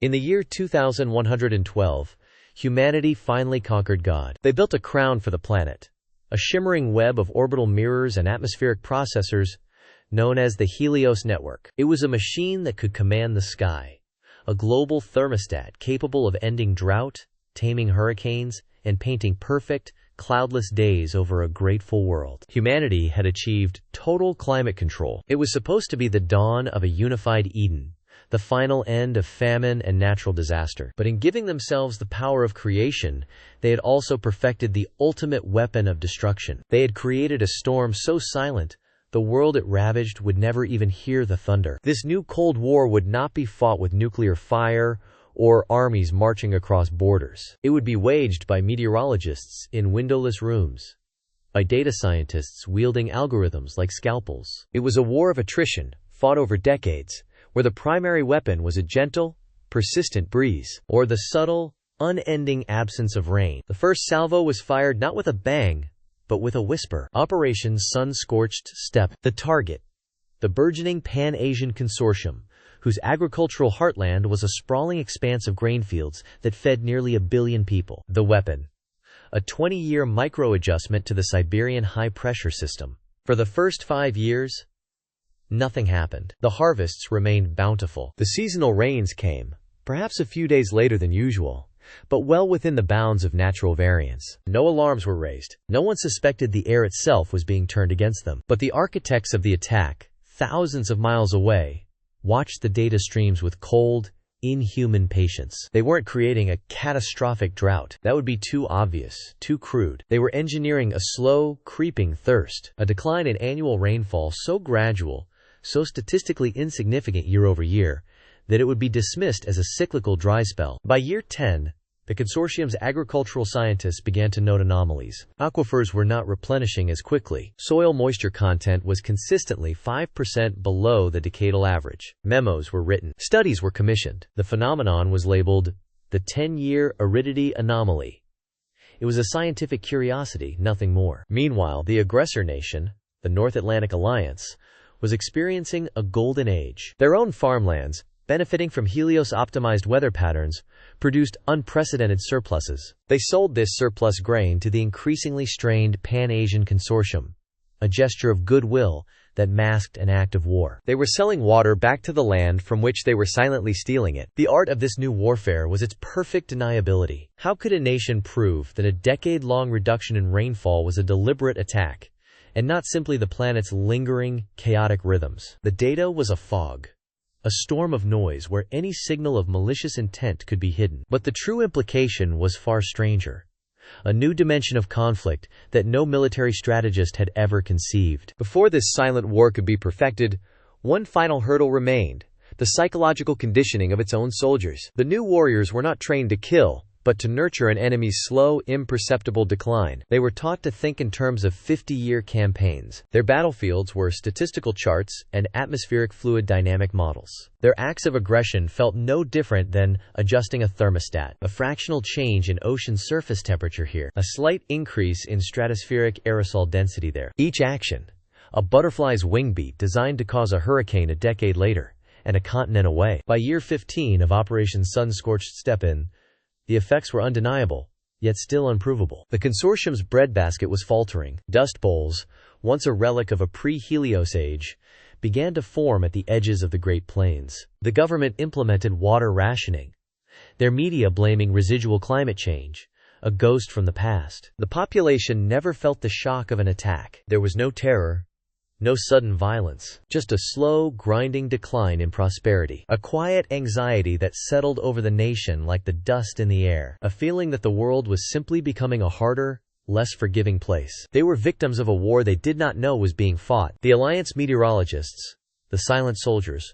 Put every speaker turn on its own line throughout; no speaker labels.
In the year 2112, humanity finally conquered God. They built a crown for the planet, a shimmering web of orbital mirrors and atmospheric processors known as the Helios Network. It was a machine that could command the sky, a global thermostat capable of ending drought, taming hurricanes, and painting perfect, cloudless days over a grateful world. Humanity had achieved total climate control. It was supposed to be the dawn of a unified Eden, the final end of famine and natural disaster. But in giving themselves the power of creation, they had also perfected the ultimate weapon of destruction. They had created a storm so silent, the world it ravaged would never even hear the thunder. This new Cold War would not be fought with nuclear fire or armies marching across borders. It would be waged by meteorologists in windowless rooms, by data scientists wielding algorithms like scalpels. It was a war of attrition, fought over decades, where the primary weapon was a gentle, persistent breeze, or the subtle, unending absence of rain. The first salvo was fired not with a bang, but with a whisper. Operation Sun-Scorched Steppe. The target, the burgeoning Pan-Asian Consortium, whose agricultural heartland was a sprawling expanse of grain fields that fed nearly 1 billion people. The weapon, a 20-year micro-adjustment to the Siberian high-pressure system. For the first 5 years, nothing happened. The harvests remained bountiful. The seasonal rains came, perhaps a few days later than usual, but well within the bounds of natural variance. No alarms were raised. No one suspected the air itself was being turned against them. But the architects of the attack, thousands of miles away, watched the data streams with cold, inhuman patience. They weren't creating a catastrophic drought. That would be too obvious, too crude. They were engineering a slow, creeping thirst, a decline in annual rainfall so gradual, so statistically insignificant year over year, that it would be dismissed as a cyclical dry spell. By year 10, the consortium's agricultural scientists began to note anomalies. Aquifers were not replenishing as quickly. Soil moisture content was consistently 5% below the decadal average. Memos were written. Studies were commissioned. The phenomenon was labeled the 10-year aridity anomaly. It was a scientific curiosity, nothing more. Meanwhile, the aggressor nation, the North Atlantic Alliance, was experiencing a golden age. Their own farmlands, benefiting from Helios-optimized weather patterns, produced unprecedented surpluses. They sold this surplus grain to the increasingly strained Pan-Asian Consortium, a gesture of goodwill that masked an act of war. They were selling water back to the land from which they were silently stealing it. The art of this new warfare was its perfect deniability. How could a nation prove that a decade-long reduction in rainfall was a deliberate attack, and not simply the planet's lingering, chaotic rhythms? The data was a fog, a storm of noise where any signal of malicious intent could be hidden. But the true implication was far stranger. A new dimension of conflict that no military strategist had ever conceived. Before this silent war could be perfected, one final hurdle remained: the psychological conditioning of its own soldiers. The new warriors were not trained to kill, but to nurture an enemy's slow, imperceptible decline. They were taught to think in terms of 50-year campaigns. Their battlefields were statistical charts and atmospheric fluid dynamic models. Their acts of aggression felt no different than adjusting a thermostat. A fractional change in ocean surface temperature here, a slight increase in stratospheric aerosol density there. Each action, a butterfly's wing beat designed to cause a hurricane a decade later, and a continent away. By year 15 of Operation Sun-Scorched Steppe, the effects were undeniable, yet still unprovable. The consortium's breadbasket was faltering. Dust bowls, once a relic of a pre-Helios age, began to form at the edges of the Great Plains. The government implemented water rationing, their media blaming residual climate change, a ghost from the past. The population never felt the shock of an attack. There was no terror, no sudden violence, just a slow, grinding decline in prosperity. A quiet anxiety that settled over the nation like the dust in the air. A feeling that the world was simply becoming a harder, less forgiving place. They were victims of a war they did not know was being fought. The Alliance meteorologists, the silent soldiers,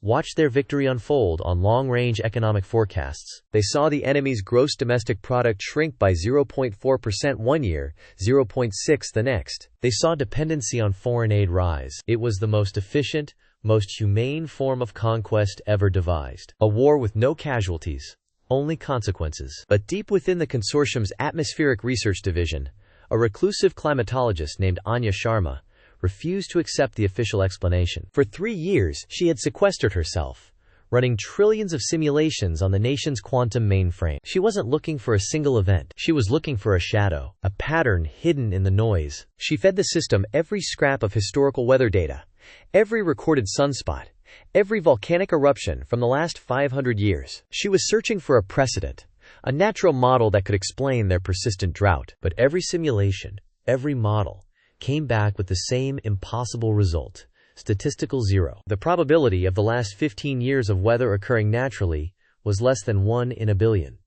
watched their victory unfold on long-range economic forecasts. They saw the enemy's gross domestic product shrink by 0.4% one year, 0.6% the next. They saw dependency on foreign aid rise. It was the most efficient, most humane form of conquest ever devised. A war with no casualties, only consequences. But deep within the consortium's atmospheric research division, a reclusive climatologist named Anya Sharma refused to accept the official explanation. For 3 years, she had sequestered herself, running trillions of simulations on the nation's quantum mainframe. She wasn't looking for a single event. She was looking for a shadow, a pattern hidden in the noise. She fed the system every scrap of historical weather data, every recorded sunspot, every volcanic eruption from the last 500 years. She was searching for a precedent, a natural model that could explain their persistent drought. But every simulation, every model, came back with the same impossible result: statistical zero. The probability of the last 15 years of weather occurring naturally was less than 1 in a billion.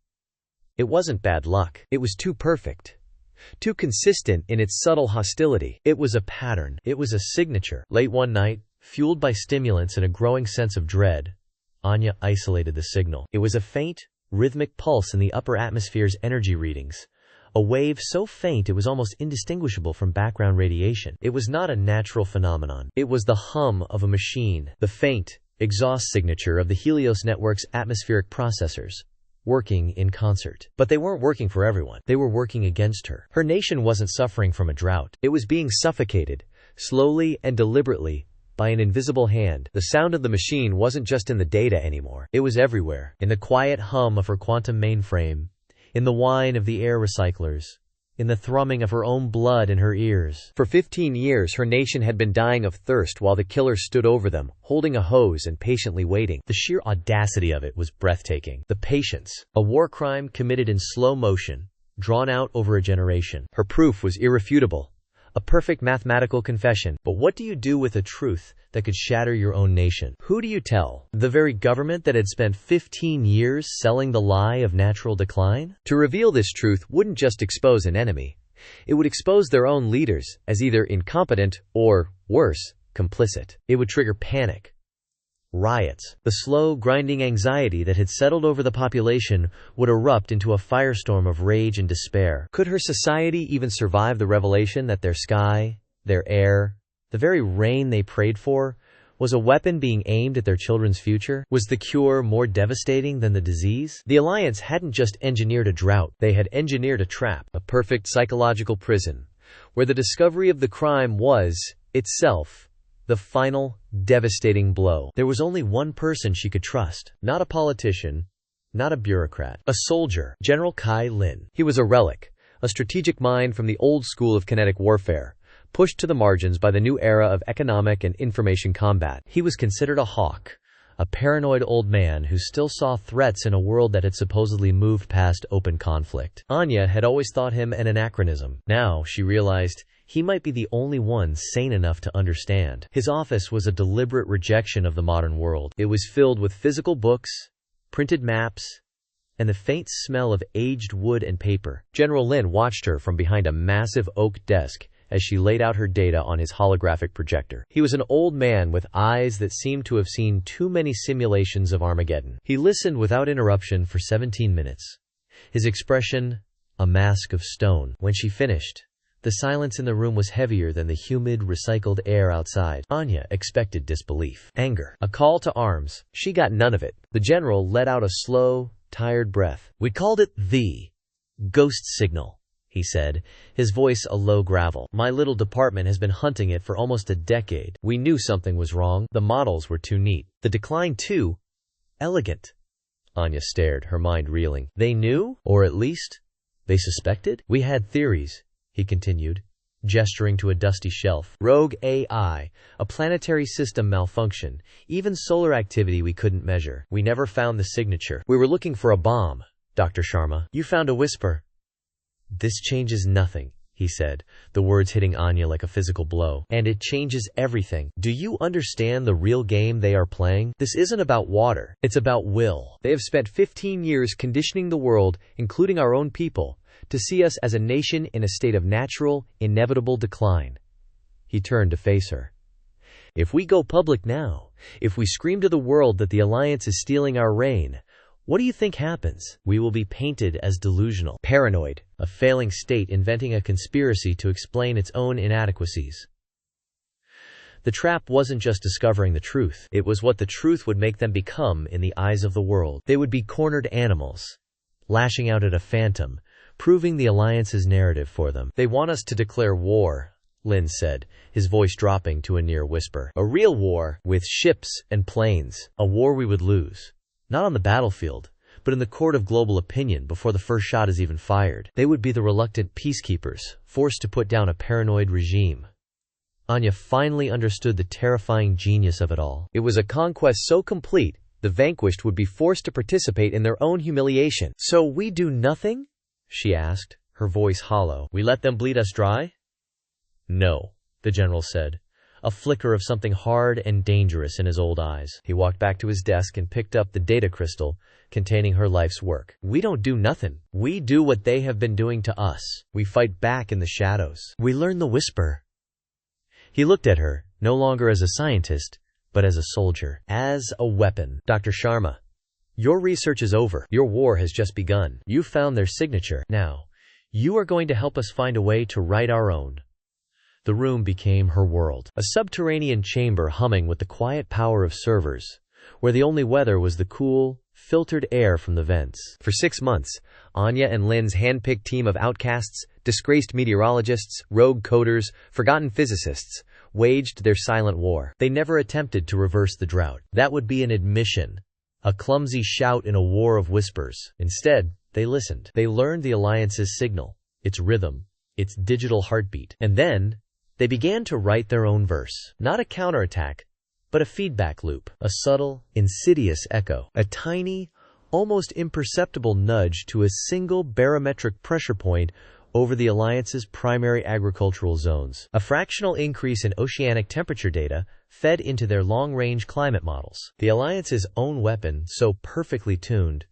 It wasn't bad luck. It was too perfect, too consistent in its subtle hostility. It was a pattern. It was a signature. Late one night, fueled by stimulants and a growing sense of dread, Anya isolated the signal. It was a faint, rhythmic pulse in the upper atmosphere's energy readings, a wave so faint it was almost indistinguishable from background radiation. It was not a natural phenomenon. It was the hum of a machine, the faint, exhaust signature of the Helios Network's atmospheric processors, working in concert. But they weren't working for everyone. They were working against her. Her nation wasn't suffering from a drought. It was being suffocated, slowly and deliberately, by an invisible hand. The sound of the machine wasn't just in the data anymore. It was everywhere, in the quiet hum of her quantum mainframe, in the whine of the air recyclers, in the thrumming of her own blood in her ears. For 15 years, her nation had been dying of thirst while the killer stood over them, holding a hose and patiently waiting. The sheer audacity of it was breathtaking. The patience, a war crime committed in slow motion, drawn out over a generation. Her proof was irrefutable, a perfect mathematical confession. But what do you do with a truth that could shatter your own nation? Who do you tell? The very government that had spent 15 years selling the lie of natural decline? To reveal this truth wouldn't just expose an enemy. It would expose their own leaders as either incompetent or, worse, complicit. It would trigger panic, riots. The slow, grinding anxiety that had settled over the population would erupt into a firestorm of rage and despair. Could her society even survive the revelation that their sky, their air, the very rain they prayed for, was a weapon being aimed at their children's future? Was the cure more devastating than the disease? The Alliance hadn't just engineered a drought. They had engineered a trap, a perfect psychological prison, where the discovery of the crime was, itself, the final, devastating blow. There was only one person she could trust. Not a politician, not a bureaucrat. A soldier. General Kai Lin. He was a relic, a strategic mind from the old school of kinetic warfare, pushed to the margins by the new era of economic and information combat. He was considered a hawk, a paranoid old man who still saw threats in a world that had supposedly moved past open conflict. Anya had always thought him an anachronism. Now, she realized, he might be the only one sane enough to understand. His office was a deliberate rejection of the modern world. It was filled with physical books, printed maps, and the faint smell of aged wood and paper. General Lin watched her from behind a massive oak desk as she laid out her data on his holographic projector. He was an old man with eyes that seemed to have seen too many simulations of Armageddon. He listened without interruption for 17 minutes, his expression a mask of stone. When she finished, the silence in the room was heavier than the humid, recycled air outside. Anya expected disbelief, anger, a call to arms. She got none of it. The general let out a slow, tired breath. "We called it the ghost signal," he said, his voice a low gravel. "My little department has been hunting it for almost a decade. We knew something was wrong. The models were too neat. The decline too elegant." Anya stared, her mind reeling. "They knew? Or at least, they suspected? We had theories," he continued, gesturing to a dusty shelf. "Rogue AI, a planetary system malfunction, even solar activity we couldn't measure. We never found the signature. We were looking for a bomb, Dr. Sharma. You found a whisper." "This changes nothing," he said, the words hitting Anya like a physical blow. "And it changes everything. Do you understand the real game they are playing? This isn't about water. It's about will. They have spent 15 years conditioning the world, including our own people, to see us as a nation in a state of natural, inevitable decline." He turned to face her. "If we go public now, if we scream to the world that the Alliance is stealing our reign, what do you think happens? We will be painted as delusional, paranoid, a failing state inventing a conspiracy to explain its own inadequacies." The trap wasn't just discovering the truth. It was what the truth would make them become in the eyes of the world. They would be cornered animals, lashing out at a phantom, proving the Alliance's narrative for them. "They want us to declare war," Lin said, his voice dropping to a near whisper. A real war, with ships and planes. A war we would lose. Not on the battlefield, but in the court of global opinion before the first shot is even fired. They would be the reluctant peacekeepers, forced to put down a paranoid regime. Anya finally understood the terrifying genius of it all. It was a conquest so complete, the vanquished would be forced to participate in their own humiliation. So we do nothing? She asked, her voice hollow. We let them bleed us dry? No, the general said, a flicker of something hard and dangerous in his old eyes. He walked back to his desk and picked up the data crystal containing her life's work. We don't do nothing. We do what they have been doing to us. We fight back in the shadows. We learn the whisper. He looked at her, no longer as a scientist, but as a soldier, as a weapon. Dr. Sharma, your research is over. Your war has just begun. You found their signature. Now, you are going to help us find a way to write our own. The room became her world, a subterranean chamber humming with the quiet power of servers, where the only weather was the cool, filtered air from the vents. For 6 months, Anya and Lin's hand-picked team of outcasts, disgraced meteorologists, rogue coders, forgotten physicists, waged their silent war. They never attempted to reverse the drought. That would be an admission, a clumsy shout in a war of whispers. Instead, they listened. They learned the Alliance's signal, its rhythm, its digital heartbeat. And then, they began to write their own verse. Not a counterattack, but a feedback loop. A subtle, insidious echo. A tiny, almost imperceptible nudge to a single barometric pressure point over the Alliance's primary agricultural zones. A fractional increase in oceanic temperature data fed into their long-range climate models. The Alliance's own weapon, so perfectly tuned,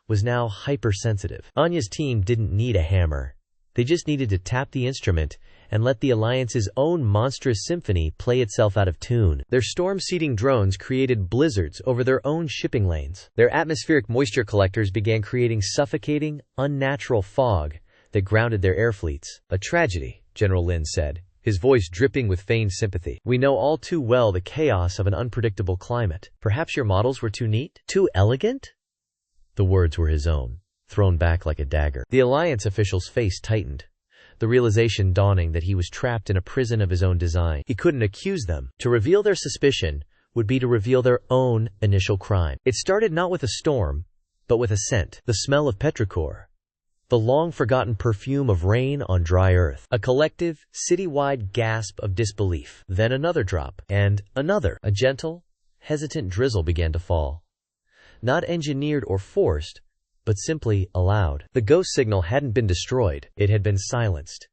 was now hypersensitive. Anya's team didn't need a hammer. They just needed to tap the instrument and let the Alliance's own monstrous symphony play itself out of tune. Their storm-seeding drones created blizzards over their own shipping lanes. Their atmospheric moisture collectors began creating suffocating, unnatural fog that grounded their air fleets. A tragedy, General Lin said, his voice dripping with feigned sympathy. We know all too well the chaos of an unpredictable climate. Perhaps your models were too neat? Too elegant? The words were his own, thrown back like a dagger. The Alliance official's face tightened, the realization dawning that he was trapped in a prison of his own design. He couldn't accuse them. To reveal their suspicion would be to reveal their own initial crime. It started not with a storm, but with a scent. The smell of petrichor. The long-forgotten perfume of rain on dry earth. A collective, city-wide gasp of disbelief. Then another drop. And another. A gentle, hesitant drizzle began to fall. Not engineered or forced, but simply allowed. The ghost signal hadn't been destroyed. It had been silenced.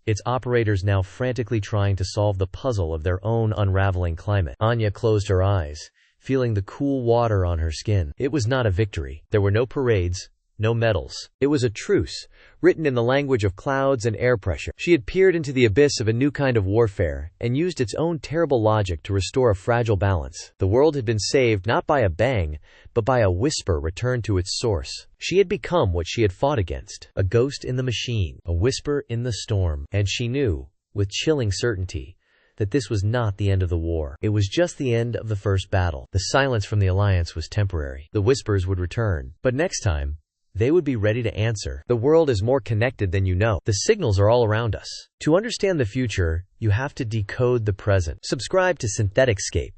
Its operators now frantically trying to solve the puzzle of their own unraveling climate. Anya closed her eyes, feeling the cool water on her skin. It was not a victory. There were no parades, no medals. It was a truce, written in the language of clouds and air pressure. She had peered into the abyss of a new kind of warfare and used its own terrible logic to restore a fragile balance. The world had been saved not by a bang, but by a whisper returned to its source. She had become what she had fought against, a ghost in the machine, a whisper in the storm. And she knew, with chilling certainty, that this was not the end of the war. It was just the end of the first battle. The silence from the Alliance was temporary. The whispers would return. But next time, they would be ready to answer. The world is more connected than you know. The signals are all around us. To understand the future, you have to decode the present. Subscribe to SynthetixScape.